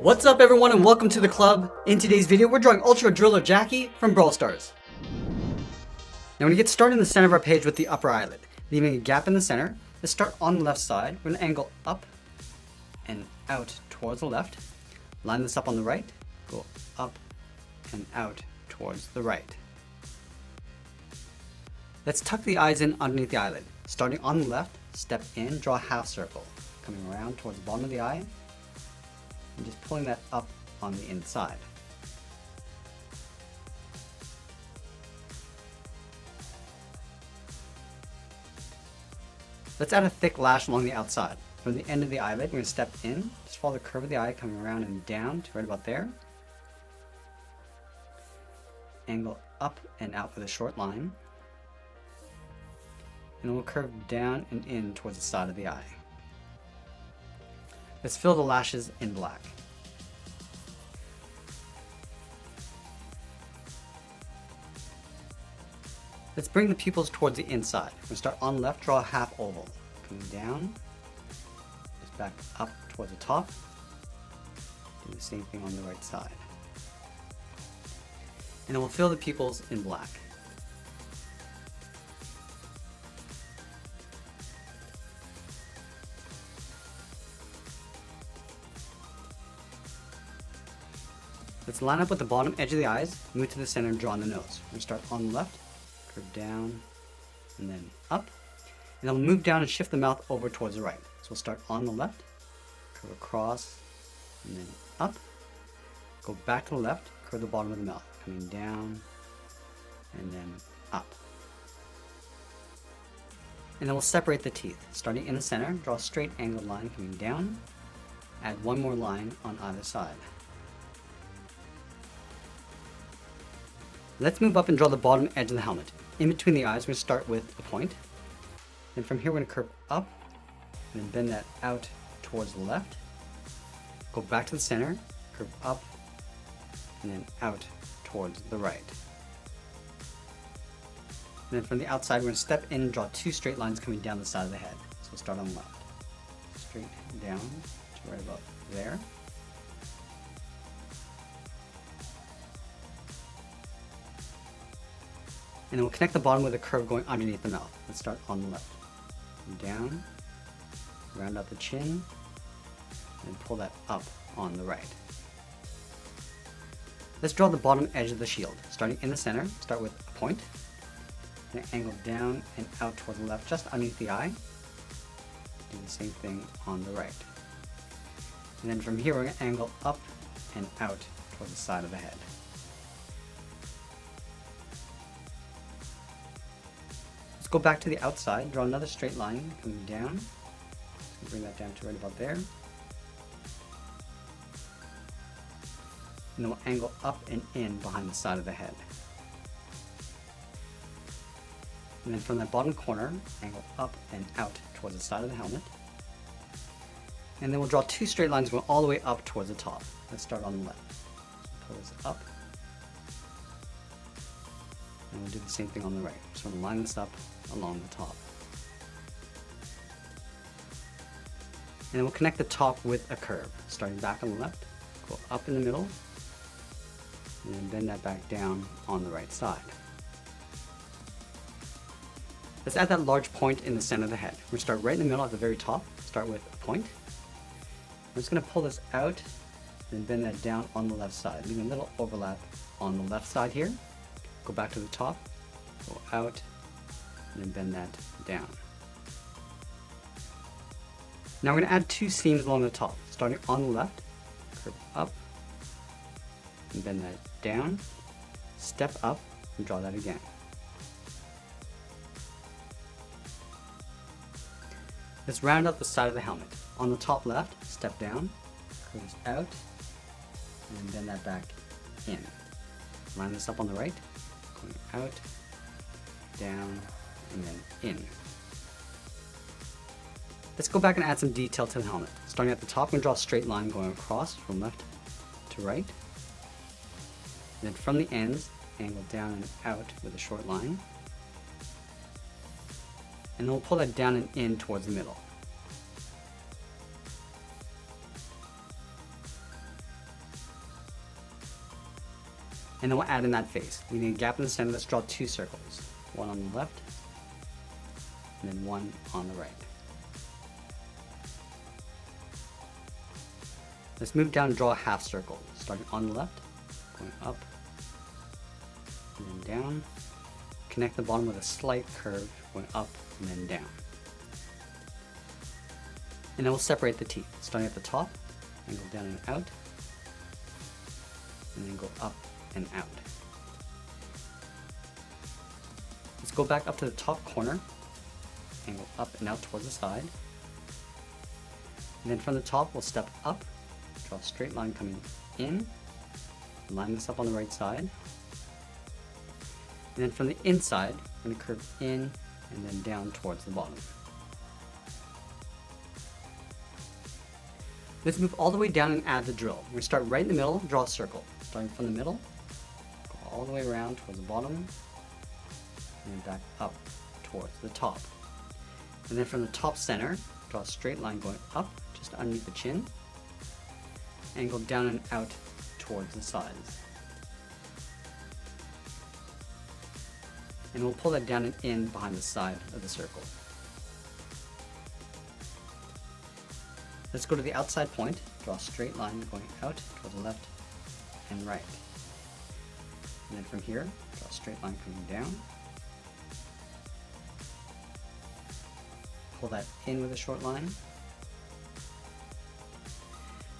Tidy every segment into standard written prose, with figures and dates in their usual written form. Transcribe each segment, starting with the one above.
What's up everyone and welcome to the club. In today's video we're drawing Ultra Driller Jacky from Brawl Stars. Now we're going to get started in the center of our page with the upper eyelid, leaving a gap in the center. Let's start on the left side. We're going to angle up and out towards the left. Line this up on the right, go up and out towards the right. Let's tuck the eyes in underneath the eyelid. Starting on the left, step in, draw a half circle, coming around towards the bottom of the eye, and just pulling that up on the inside. Let's add a thick lash along the outside. From the end of the eyelid, we're going to step in, just follow the curve of the eye, coming around and down to right about there. Angle up and out with a short line. And we'll curve down and in towards the side of the eye. Let's fill the lashes in black. Let's bring the pupils towards the inside. We're going to start on the left, draw a half oval. Coming down, just back up towards the top. Do the same thing on the right side. And then we'll fill the pupils in black. Let's line up with the bottom edge of the eyes, move to the center and draw on the nose. We're going to start on the left, curve down, and then up. And then we'll move down and shift the mouth over towards the right. So we'll start on the left, curve across, and then up. Go back to the left, curve the bottom of the mouth, coming down, and then up. And then we'll separate the teeth. Starting in the center, draw a straight angled line coming down. Add one more line on either side. Let's move up and draw the bottom edge of the helmet. In between the eyes, we're going to start with a point. Then from here, we're going to curve up and then bend that out towards the left. Go back to the center, curve up, and then out towards the right. And then from the outside, we're going to step in and draw two straight lines coming down the side of the head. So we'll start on the left. Straight down to right about there. And then we'll connect the bottom with a curve going underneath the mouth. Let's start on the left. Down, round out the chin, and pull that up on the right. Let's draw the bottom edge of the shield. Starting in the center, start with a point, then angle down and out toward the left, just underneath the eye. Do the same thing on the right. And then from here, we're going to angle up and out toward the side of the head. Go back to the outside, draw another straight line coming down. Bring that down to right about there. And then we'll angle up and in behind the side of the head. And then from that bottom corner, angle up and out towards the side of the helmet. And then we'll draw two straight lines going all the way up towards the top. Let's start on the left. Pull this up. And we'll do the same thing on the right. So we'll line this up along the top. And then we'll connect the top with a curve. Starting back on the left, go up in the middle, and then bend that back down on the right side. Let's add that large point in the center of the head. We're going to start right in the middle at the very top. Start with a point. I'm just going to pull this out and bend that down on the left side, leaving a little overlap on the left side here. Go back to the top, go out, and then bend that down. Now we're going to add two seams along the top. Starting on the left, curve up, and bend that down, step up, and draw that again. Let's round out the side of the helmet. On the top left, step down, curves out, and bend that back in. Line this up on the right. Going out, down, and then in. Let's go back and add some detail to the helmet. Starting at the top, we're going to draw a straight line going across from left to right. And then from the ends, angle down and out with a short line. And then we'll pull that down and in towards the middle. And then we'll add in that face. Leaving a gap in the center, let's draw 2 circles. One on the left, and then one on the right. Let's move down and draw a half circle, starting on the left, going up, and then down. Connect the bottom with a slight curve, going up and then down. And then we'll separate the teeth, starting at the top, and go down and out, and then go up and out. Let's go back up to the top corner, and go up and out towards the side. And then from the top, we'll step up, draw a straight line coming in, line this up on the right side. And then from the inside, we're going to curve in and then down towards the bottom. Let's move all the way down and add the drill. We're going to start right in the middle, draw a circle. Starting from the middle, go all the way around towards the bottom, and then back up towards the top. And then from the top center, draw a straight line going up, just underneath the chin, and go down and out towards the sides. And we'll pull that down and in behind the side of the circle. Let's go to the outside point, draw a straight line going out towards the left and right. And then from here, draw a straight line coming down. Pull that in with a short line.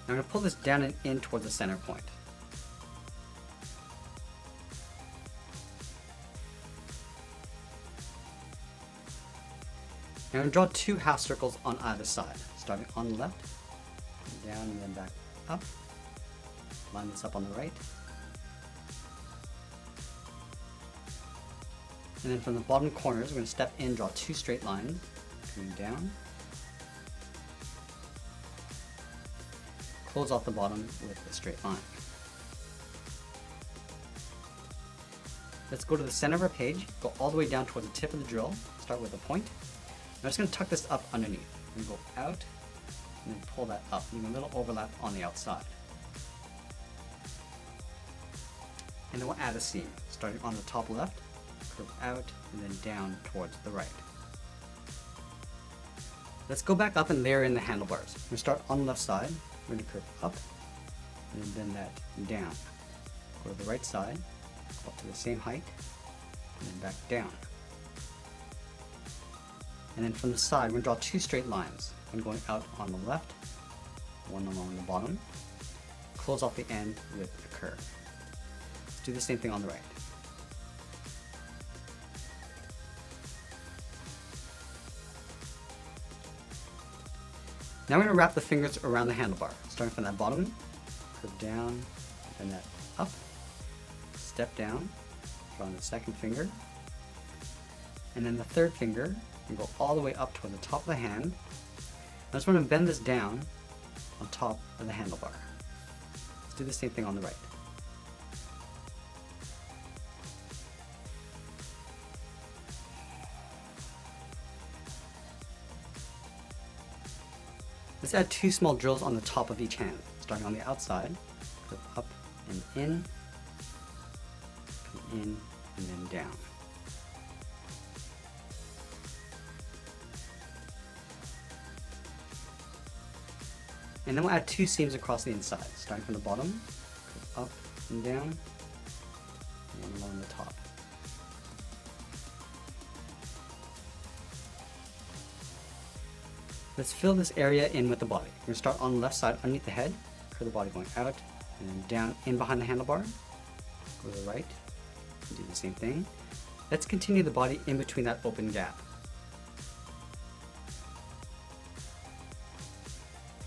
Now I'm going to pull this down and in towards the center point. Now I'm going to draw 2 half circles on either side, starting on the left, and down and then back up. Line this up on the right. And then from the bottom corners, we're going to step in, draw 2 straight lines, coming down. Close off the bottom with a straight line. Let's go to the center of our page, go all the way down towards the tip of the drill, start with a point. I'm just going to tuck this up underneath. I'm going to go out and then pull that up, leaving a little overlap on the outside. And then we'll add a seam, starting on the top left, curve out, and then down towards the right. Let's go back up and layer in the handlebars. We're going to start on the left side, we're going to curve up, and then bend that down. Go to the right side, go up to the same height, and then back down. And then from the side, we're going to draw 2 straight lines. One going out on the left, one along the bottom. Close off the end with a curve. Let's do the same thing on the right. Now we're going to wrap the fingers around the handlebar, starting from that bottom, curve down, and that up, step down, drawing the second finger, and then the third finger, and go all the way up toward the top of the hand. I just want to bend this down on top of the handlebar. Let's do the same thing on the right. Let's add 2 small drills on the top of each hand, starting on the outside, curve up and in, come in, and then down. And then we'll add 2 seams across the inside, starting from the bottom, curve up and down, and one along the top. Let's fill this area in with the body. We're going to start on the left side underneath the head, curve the body going out, and then down in behind the handlebar, go to the right, and do the same thing. Let's continue the body in between that open gap.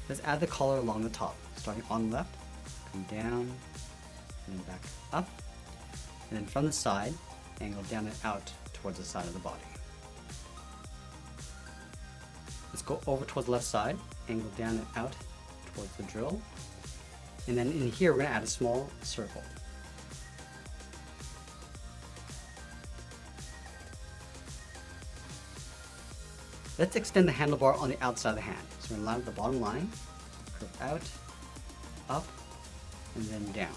Let's add the collar along the top, starting on the left, come down, and then back up, and then from the side, angle down and out towards the side of the body. Let's go over towards the left side, angle down and out towards the drill, and then in here we're going to add a small circle. Let's extend the handlebar on the outside of the hand. So we're going to line up the bottom line, curve out, up, and then down.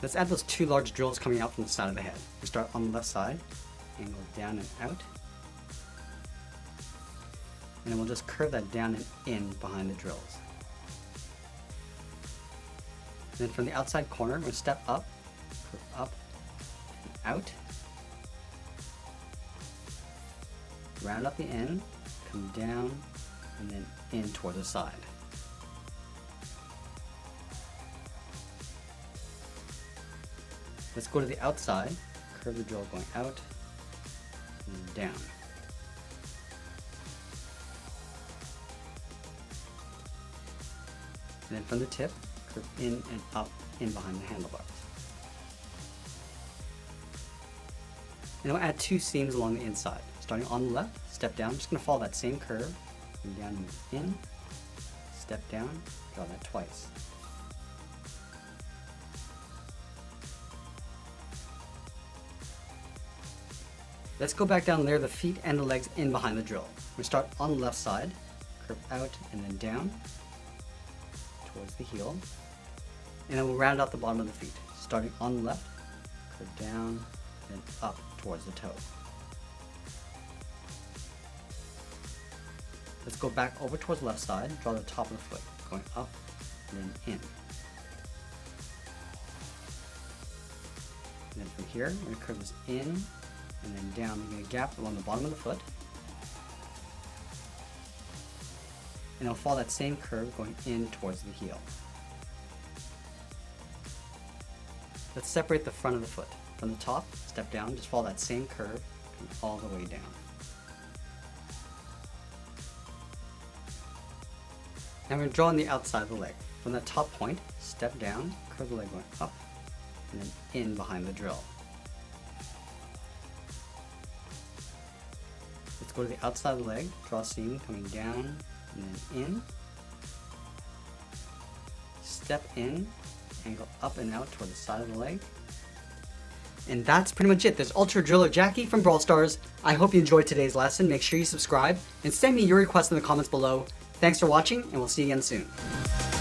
Let's add those two large drills coming out from the side of the head. We start on the left side, angle down and out. And then we'll just curve that down and in behind the drills. And then from the outside corner, we're going to step up, curve up, and out. Round up the end, come down, and then in toward the side. Let's go to the outside, curve the drill going out and down. And then from the tip, curve in and up in behind the handlebars. And we'll add two seams along the inside. Starting on the left, step down. I'm just going to follow that same curve, come down and in, step down, draw that twice. Let's go back down and layer the feet and the legs in behind the drill. We start on the left side, curve out and then down towards the heel. And then we'll round out the bottom of the feet. Starting on the left, curve down, then up towards the toe. Let's go back over towards the left side, draw the top of the foot, going up and then in. And then from here, we're going to curve this in and then down, making a gap along the bottom of the foot. And I'll follow that same curve going in towards the heel. Let's separate the front of the foot. From the top, step down, just follow that same curve, come all the way down. Now we're going to draw on the outside of the leg. From that top point, step down, curve the leg going up, and then in behind the drill. Let's go to the outside of the leg, draw a seam coming down and then in. Step in, angle up and out toward the side of the leg. And that's pretty much it. There's Ultra Driller Jacky from Brawl Stars. I hope you enjoyed today's lesson. Make sure you subscribe and send me your requests in the comments below. Thanks for watching, and we'll see you again soon.